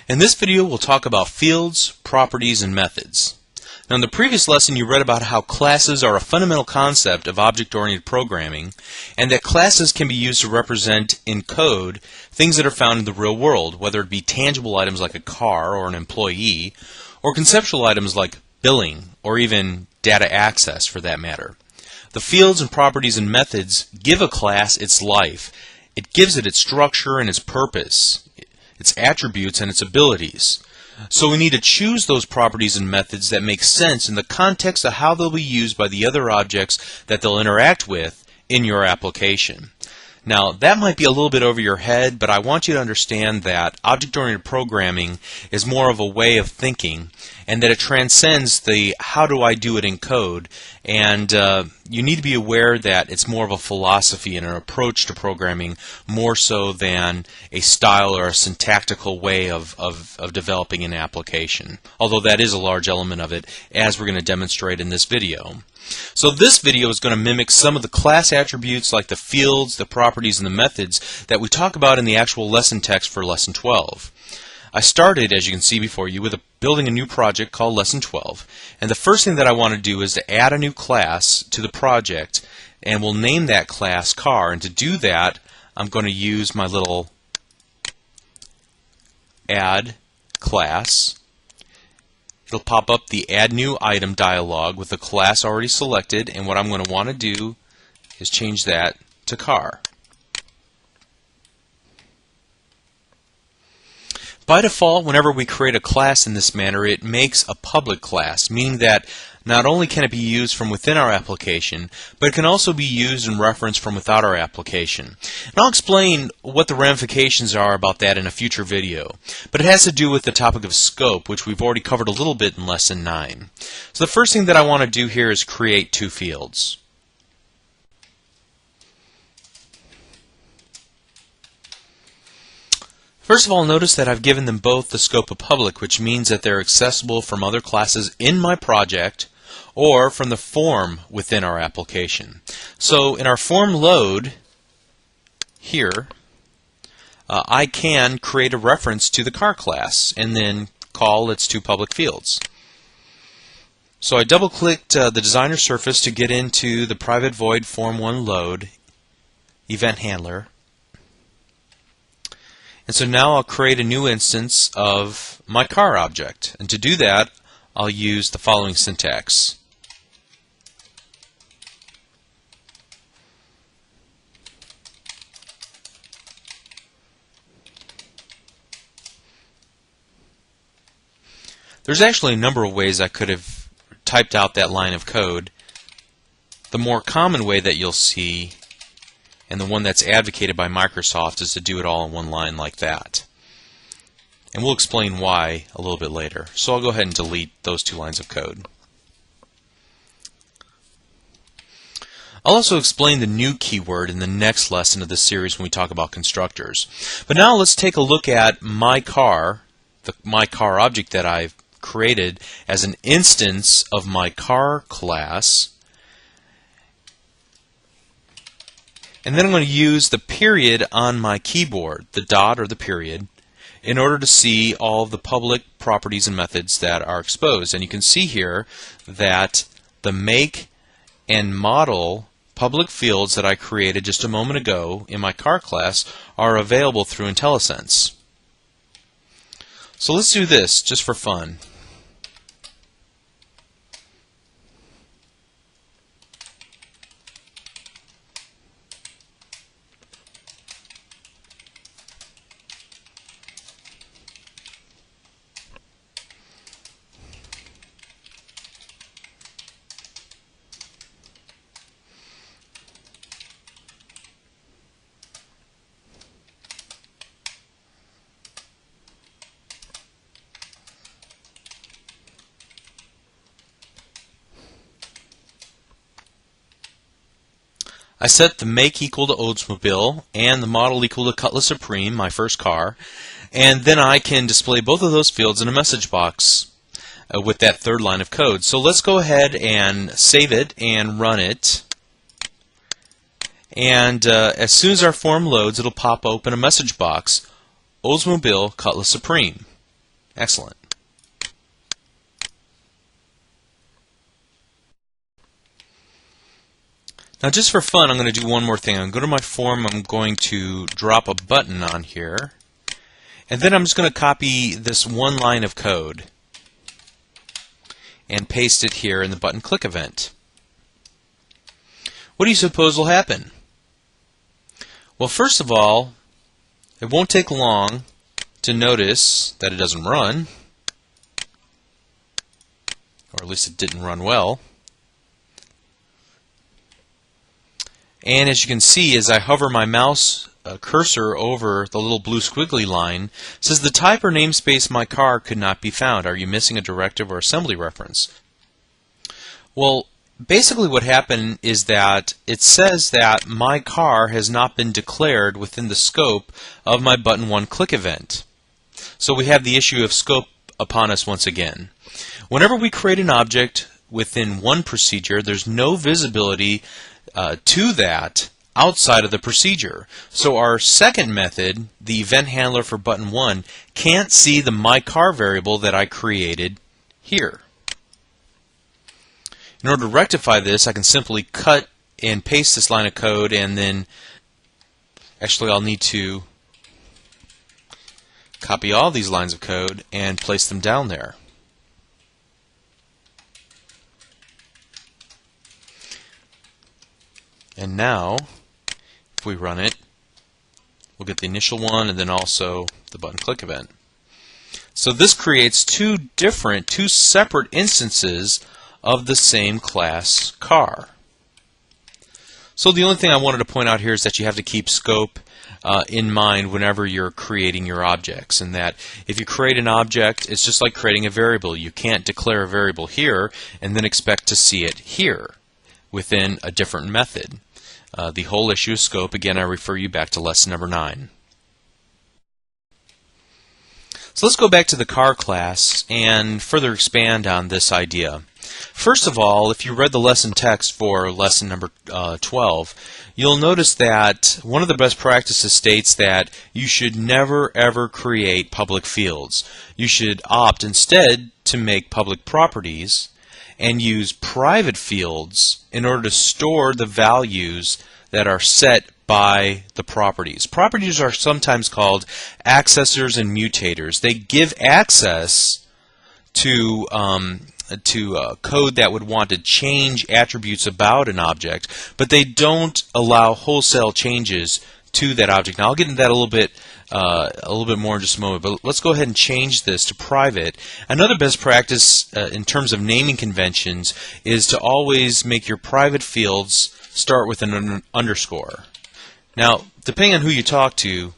In this video, we'll talk about fields, properties, and methods. Now, in the previous lesson, you read about how classes are a fundamental concept of object-oriented programming, and that classes can be used to represent in code things that are found in the real world, whether it be tangible items like a car or an employee, or conceptual items like billing, or even data access for that matter. The fields and properties and methods give a class its life. It gives it its structure and its purpose, its attributes and its abilities. So we need to choose those properties and methods that make sense in the context of how they'll be used by the other objects that they'll interact with in your application. Now, that might be a little bit over your head, but I want you to understand that object-oriented programming is more of a way of thinking, and that it transcends the how do I do it in code, and you need to be aware that it's more of a philosophy and an approach to programming more so than a style or a syntactical way of developing an application, although that is a large element of it, as we're going to demonstrate in this video. So this video is going to mimic some of the class attributes like the fields, the properties, and the methods that we talk about in the actual lesson text for Lesson 12. I started, as you can see before you, with building a new project called Lesson 12. And the first thing that I want to do is to add a new class to the project, and we'll name that class car. And to do that, I'm going to use my little add class. It'll pop up the Add New Item dialog with the class already selected, and what I'm going to want to do is change that to car. By default, whenever we create a class in this manner, it makes a public class, meaning that not only can it be used from within our application, but it can also be used and referenced from without our application. And I'll explain what the ramifications are about that in a future video. But it has to do with the topic of scope, which we've already covered a little bit in Lesson 9. So the first thing that I want to do here is create two fields. First of all, notice that I've given them both the scope of public, which means that they're accessible from other classes in my project or from the form within our application. So in our form load here, I can create a reference to the car class and then call its two public fields. So I double-clicked the designer surface to get into the private void form1 load event handler. And so now I'll create a new instance of my car object. And to do that, I'll use the following syntax. There's actually a number of ways I could have typed out that line of code. The more common way that you'll see, and the one that's advocated by Microsoft, is to do it all in one line like that. And we'll explain why a little bit later. So I'll go ahead and delete those two lines of code. I'll also explain the new keyword in the next lesson of this series when we talk about constructors. But now let's take a look at my car, the my car object that I've created as an instance of my car class. And then I'm going to use the period on my keyboard, the dot or the period, in order to see all of the public properties and methods that are exposed. And you can see here that the make and model public fields that I created just a moment ago in my car class are available through IntelliSense. So let's do this just for fun. I set the make equal to Oldsmobile and the model equal to Cutlass Supreme, my first car, and then I can display both of those fields in a message box with that third line of code. So let's go ahead and save it and run it. And as soon as our form loads, it'll pop open a message box, Oldsmobile Cutlass Supreme. Excellent. Now just for fun, I'm going to do one more thing. I'm going to go to my form, I'm going to drop a button on here, and then I'm just going to copy this one line of code and paste it here in the button click event. What do you suppose will happen? Well, first of all, it won't take long to notice that it doesn't run, or at least it didn't run well. And as you can see, as I hover my mouse cursor over the little blue squiggly line, it says the type or namespace my car could not be found. Are you missing a directive or assembly reference? Well, basically what happened is that it says that my car has not been declared within the scope of my button 1 click event. So we have the issue of scope upon us once again. Whenever we create an object within one procedure, there's no visibility to that outside of the procedure. So our second method, the event handler for button 1, can't see the myCar variable that I created here. In order to rectify this, I can simply cut and paste this line of code, and then actually I'll need to copy all these lines of code and place them down there. And now, if we run it, we'll get the initial one and then also the button click event. So this creates two separate instances of the same class car. So the only thing I wanted to point out here is that you have to keep scope in mind whenever you're creating your objects, and that if you create an object, it's just like creating a variable. You can't declare a variable here and then expect to see it here within a different method. The whole issue of scope, again, I refer you back to lesson number 9. So let's go back to the car class and further expand on this idea. First of all, if you read the lesson text for lesson number 12, you'll notice that one of the best practices states that you should never ever create public fields. You should opt instead to make public properties and use private fields in order to store the values that are set by the properties. Properties are sometimes called accessors and mutators. They give access to code that would want to change attributes about an object, but they don't allow wholesale changes to that object. Now I'll get into that a little bit more in just a moment, but let's go ahead and change this to private. Another best practice in terms of naming conventions is to always make your private fields start with an underscore. Now, depending on who you talk to,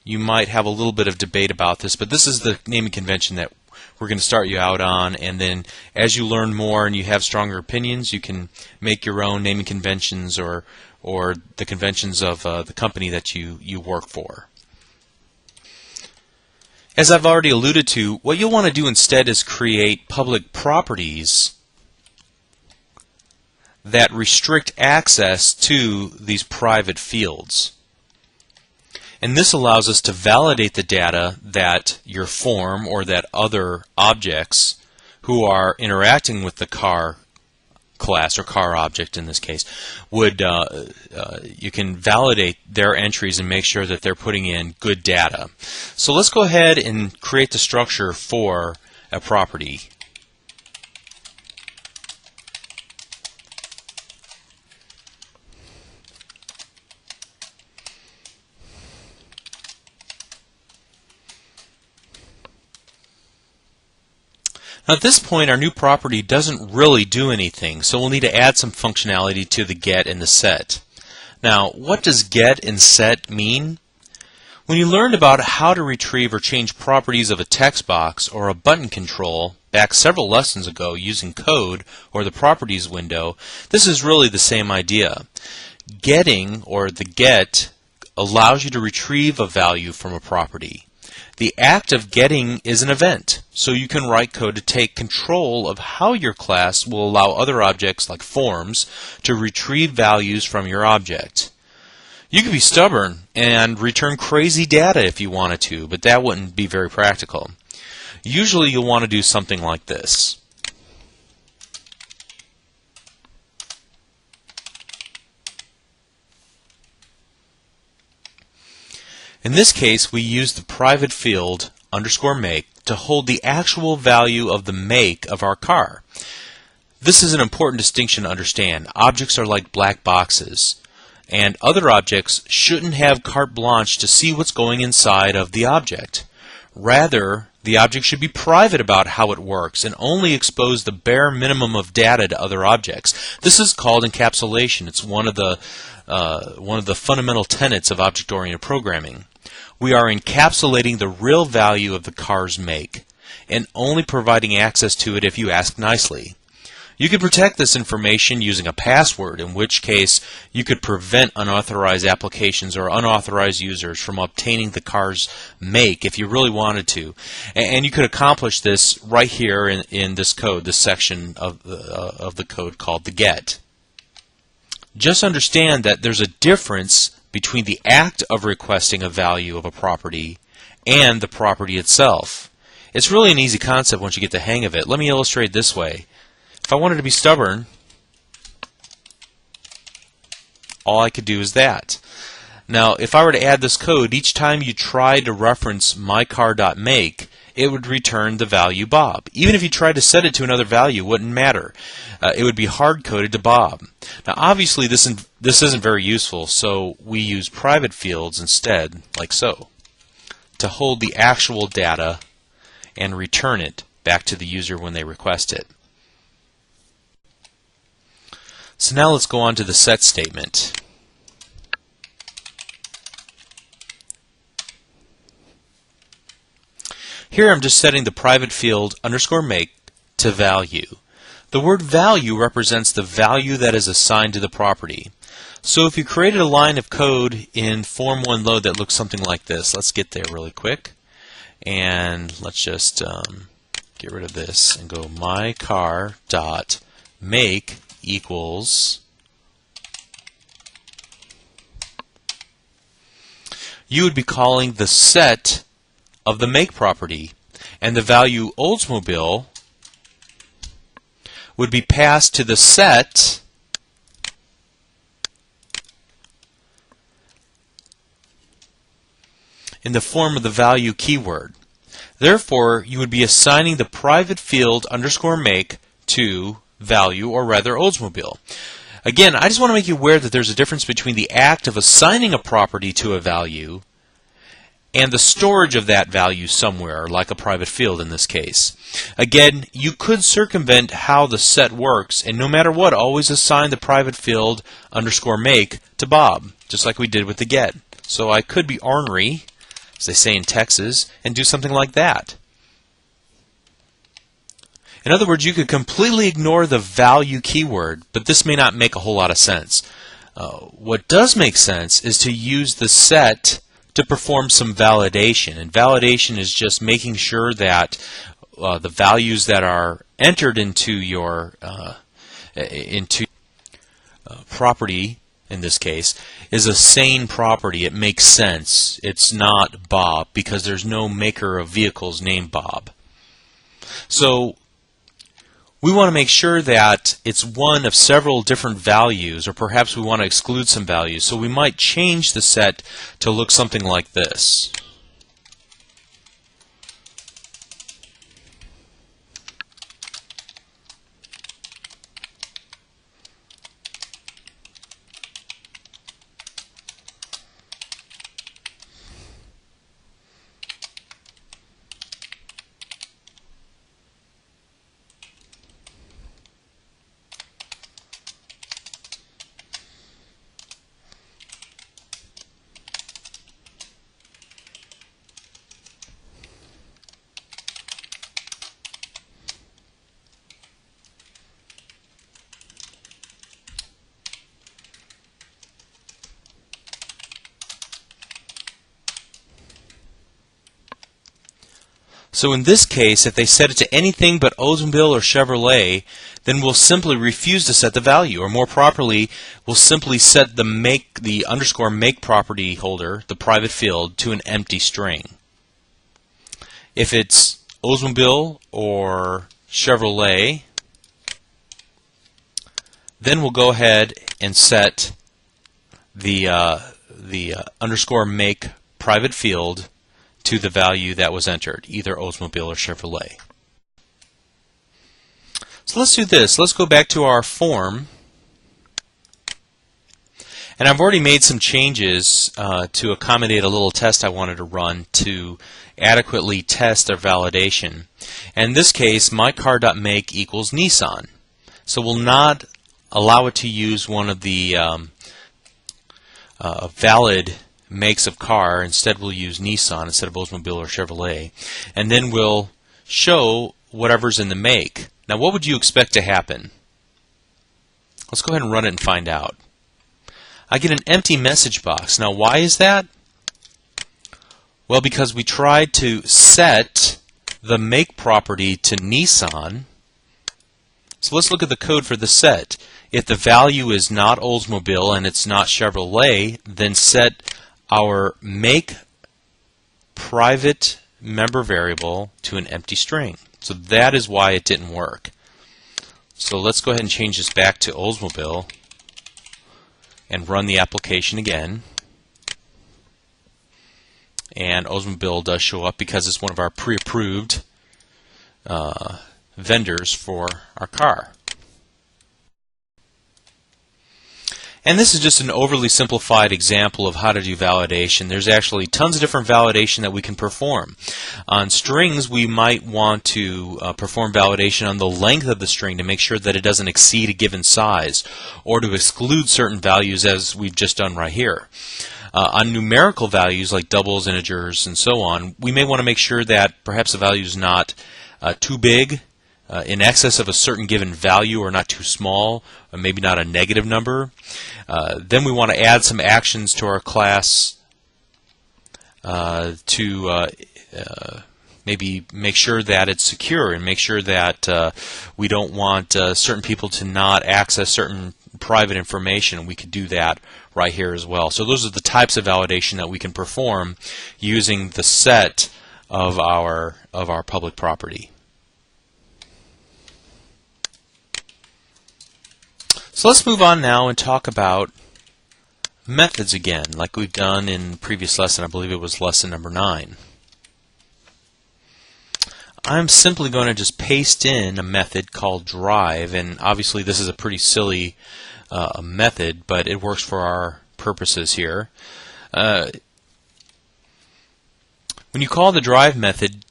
you might have a little bit of debate about this, but this is the naming convention that we're going to start you out on, and then as you learn more and you have stronger opinions, you can make your own naming conventions or the conventions of the company that you work for. As I've already alluded to, what you'll want to do instead is create public properties that restrict access to these private fields. And this allows us to validate the data that your form or that other objects who are interacting with the car class or car object in this case would you can validate their entries and make sure that they're putting in good data. So let's go ahead and create the structure for a property. Now at this point, our new property doesn't really do anything, so we'll need to add some functionality to the get and the set. Now, what does get and set mean? When you learned about how to retrieve or change properties of a text box or a button control back several lessons ago using code or the properties window, this is really the same idea. Getting, or the get, allows you to retrieve a value from a property. The act of getting is an event, so you can write code to take control of how your class will allow other objects like forms to retrieve values from your object. You could be stubborn and return crazy data if you wanted to, but that wouldn't be very practical. Usually you'll want to do something like this. In this case, we use the private field _make to hold the actual value of the make of our car. This is an important distinction to understand. Objects are like black boxes, and other objects shouldn't have carte blanche to see what's going inside of the object. Rather, the object should be private about how it works and only expose the bare minimum of data to other objects. This is called encapsulation. It's one of the fundamental tenets of object-oriented programming. We are encapsulating the real value of the car's make and only providing access to it if you ask nicely. You could protect this information using a password, in which case you could prevent unauthorized applications or unauthorized users from obtaining the car's make if you really wanted to. And you could accomplish this right here in this code, this section of the code called the get. Just understand that there's a difference between the act of requesting a value of a property and the property itself. It's really an easy concept once you get the hang of it. Let me illustrate this way. If I wanted to be stubborn, all I could do is that. Now, if I were to add this code, each time you tried to reference mycar.make, it would return the value Bob. Even if you tried to set it to another value, it wouldn't matter. It would be hard-coded to Bob. Now, obviously, this isn't very useful, so we use private fields instead, like so, to hold the actual data and return it back to the user when they request it. So now let's go on to the set statement. Here I'm just setting the private field _make to value. The word value represents the value that is assigned to the property. So if you created a line of code in Form 1 Load that looks something like this, let's get there really quick. And let's just get rid of this and go mycar.make equals, you would be calling the set of the make property, and the value Oldsmobile would be passed to the set in the form of the value keyword. Therefore, you would be assigning the private field _make to value, or rather Oldsmobile. Again, I just want to make you aware that there's a difference between the act of assigning a property to a value and the storage of that value somewhere, like a private field in this case. Again, you could circumvent how the set works, and no matter what, always assign the private field _make to Bob, just like we did with the get. So I could be ornery, as they say in Texas, and do something like that. In other words, you could completely ignore the value keyword, but this may not make a whole lot of sense. What does make sense is to use the set to perform some validation, and validation is just making sure that the values that are entered into your property, in this case, is a sane property. It makes sense. It's not Bob, because there's no maker of vehicles named Bob. So we want to make sure that it's one of several different values, or perhaps we want to exclude some values. So we might change the set to look something like this. So in this case, if they set it to anything but Oldsmobile or Chevrolet, then we'll simply refuse to set the value, or more properly, we'll simply set the _make property holder, the private field, to an empty string. If it's Oldsmobile or Chevrolet, then we'll go ahead and set the underscore make private field to the value that was entered, either Oldsmobile or Chevrolet. So let's do this. Let's go back to our form. And I've already made some changes to accommodate a little test I wanted to run to adequately test our validation. And in this case, mycar.make equals Nissan. So we'll not allow it to use one of the valid makes of car. Instead, we'll use Nissan instead of Oldsmobile or Chevrolet. And then we'll show whatever's in the make. Now, what would you expect to happen? Let's go ahead and run it and find out. I get an empty message box. Now, why is that? Well, because we tried to set the make property to Nissan. So let's look at the code for the set. If the value is not Oldsmobile and it's not Chevrolet, then set our make private member variable to an empty string. So that is why it didn't work. So let's go ahead and change this back to Oldsmobile and run the application again. And Oldsmobile does show up because it's one of our pre-approved vendors for our car. And this is just an overly simplified example of how to do validation. There's actually tons of different validation that we can perform. On strings, we might want to perform validation on the length of the string to make sure that it doesn't exceed a given size, or to exclude certain values as we've just done right here. On numerical values like doubles, integers, and so on, we may want to make sure that perhaps the value is not too big, in excess of a certain given value, or not too small, or maybe not a negative number. Then we want to add some actions to our class to maybe make sure that it's secure, and make sure that we don't want certain people to not access certain private information. We could do that right here as well. So those are the types of validation that we can perform using the set of our public property. So let's move on now and talk about methods again, like we've done in the previous lesson. I believe it was lesson number 9. I'm simply going to just paste in a method called drive, and obviously this is a pretty silly method, but it works for our purposes here. When you call the drive method,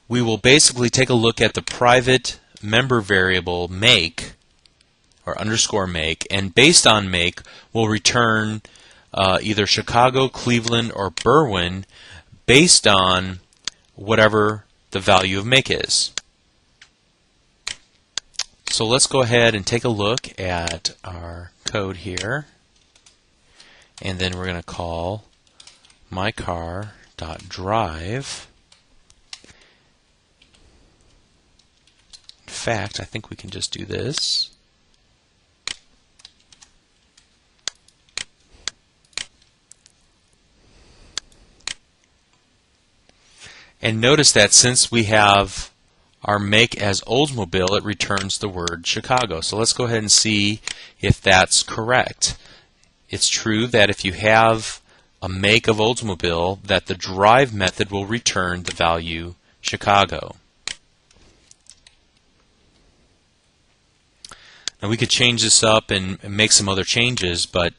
we will basically take a look at the private member variable make, or underscore make, and based on make, we'll return either Chicago, Cleveland, or Berwyn based on whatever the value of make is. So let's go ahead and take a look at our code here, and then we're going to call mycar.drive. In fact, I think we can just do this. And notice that since we have our make as Oldsmobile, it returns the word Chicago. So let's go ahead and see if that's correct. It's true that if you have a make of Oldsmobile, that the drive method will return the value Chicago. Now we could change this up and make some other changes, but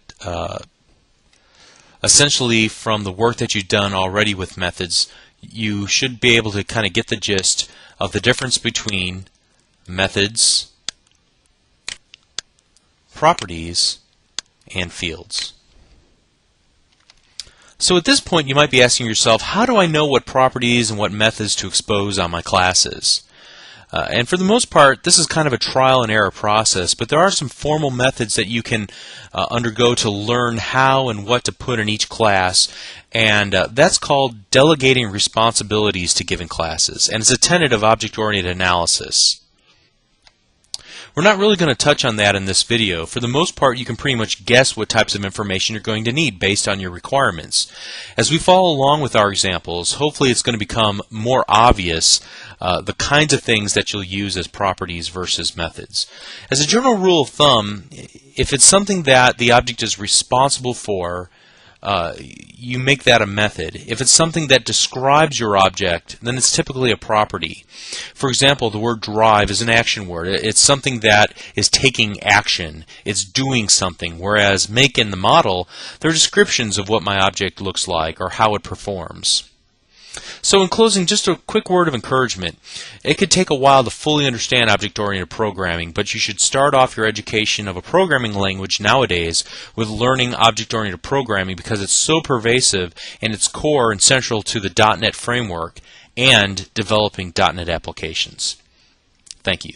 essentially from the work that you've done already with methods, you should be able to kind of get the gist of the difference between methods, properties, and fields. So at this point you might be asking yourself, how do I know what properties and what methods to expose on my classes? And for the most part, this is kind of a trial and error process, but there are some formal methods that you can undergo to learn how and what to put in each class, and that's called delegating responsibilities to given classes, and it's a tenet of object-oriented analysis. We're not really going to touch on that in this video. For the most part, you can pretty much guess what types of information you're going to need based on your requirements. As we follow along with our examples, hopefully it's going to become more obvious the kinds of things that you'll use as properties versus methods. As a general rule of thumb, if it's something that the object is responsible for, you make that a method. If it's something that describes your object, then it's typically a property. For example, the word drive is an action word. It's something that is taking action. It's doing something, whereas make and the model, they're descriptions of what my object looks like or how it performs. So in closing, just a quick word of encouragement. It could take a while to fully understand object-oriented programming, but you should start off your education of a programming language nowadays with learning object-oriented programming because it's so pervasive and it's core and central to the .NET framework and developing .NET applications. Thank you.